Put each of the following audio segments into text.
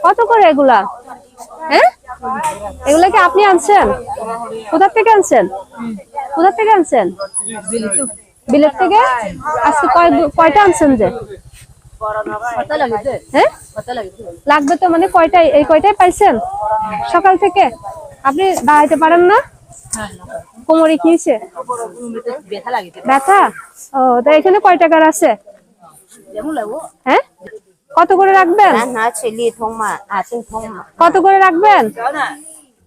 কত করে এগুলা? হ্যাঁ, এগুলা কি আপনি আনছেন? কোথা থেকে আনছেন? কোথা থেকে আনছেন? বিলেত থেকে। আজকে কয়টা আনছেন যে? হ্যাঁ, লাগবে তো, মানে কয়টায়? এই কয়টায় পাইছেন সকাল থেকে? আপনি দাঁড়াইতে পারেন না? কোমরে কি হয়েছে? ব্যথা? ও, তা এখানে কয় টাকার আছে? হ্যাঁ, কত করে রাখবেন? কত করে রাখবেন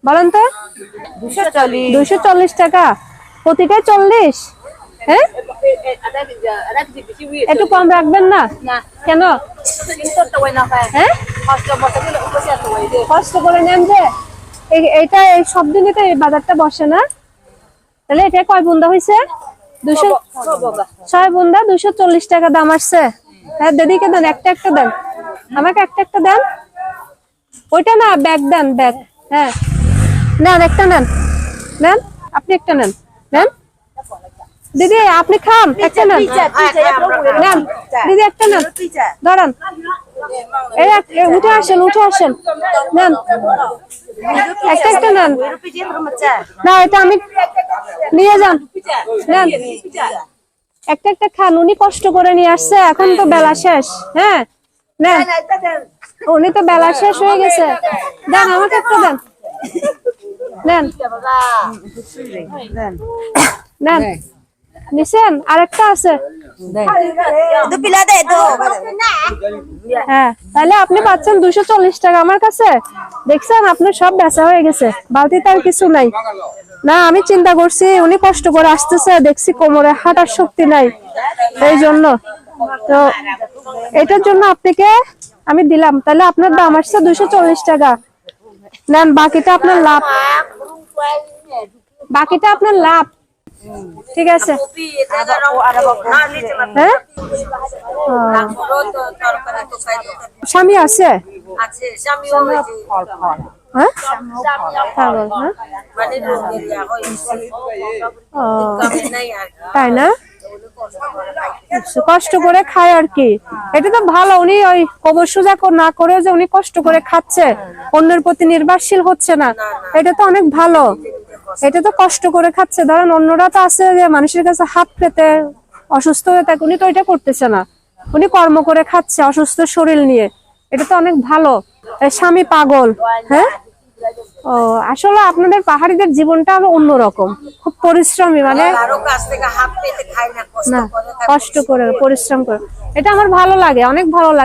বলেন তো? 240 টাকা প্রতিটাই 40? হ্যাঁ, একটু কম রাখবেন না? কেন? হ্যাঁ, কষ্ট করে নেন যে। এইটা এই সব দিনে তো এই বাজারটা বসে না, তাহলে এটা কয় বুন্দা হয়েছে? 6 বুন্দা 240 টাকা দাম আসছে। হ্যাঁ, দিদিকে দেন, একটা একটা দেন, আমাকে একটা একটা দেন। ওইটা না, ব্যাগ দেন, ব্যাগ। হ্যাঁ, নেন একটা, নেন নেন, আপনি একটা নেন, নেন দিদি, আপনি খান, একটা নেন, নেন দিদি, একটা নেন, ধরেন, উঠে আসেন, উঠে আসেন, নেন একটা একটা নেন। না, এটা আমি নিয়ে যান, নেন একটা একটা খান। উনি কষ্ট করে নিয়ে আসছে, এখন তো বেলা শেষ। হ্যাঁ, নেন, উনি তো বেলা শেষ হয়ে গেছে। দেন, আমাকে একটা দেন, নেন নেন, নিছেন? আরেকটা আছে। হ্যাঁ, তাহলে আপনি পাচ্ছেন 240 টাকা আমার কাছে। দেখছেন, আপনার সব বেচা হয়ে গেছে, বালতিতে আর কিছু নাই। না, আমি চিন্তা করছি উনি কষ্ট করে আসতেছে, দেখছি কোমরে হাঁটার শক্তি নাই, এই জন্য তো এটার জন্য আপনাকে আমি দিলাম। তাহলে আপনার দাম আসছে 240 টাকা। নেন, বাকিটা আপনার লাভ, বাকিটা আপনার লাভ। ঠিক আছে। হ্যাঁ, স্বামী আছে? হ্যাঁ, তাই না? কষ্ট করে খায় আর কি, এটা তো ভালো। উনি ওই কবর সোজা না করে যে উনি কষ্ট করে খাচ্ছে, অন্যের প্রতি নির্ভরশীল হচ্ছে না, এটা তো অনেক ভালো। এটা তো কষ্ট করে খাচ্ছে। ধরেন অন্যরা তো আছে যে মানুষের কাছে হাত পেতে অসুস্থ হয়ে থাকে, উনি তো এটা করতেছে না, উনি কর্ম করে খাচ্ছে অসুস্থ শরীর নিয়ে, এটা তো অনেক ভালো। স্বামী পাগল। হ্যাঁ, ও, আসলে আপনাদের পাহাড়িদের জীবনটা হলো অন্যরকম, খুব পরিশ্রমী, মানে না, কষ্ট করে পরিশ্রম করে। এটা আমার ভালো লাগে, অনেক ভালো লাগে।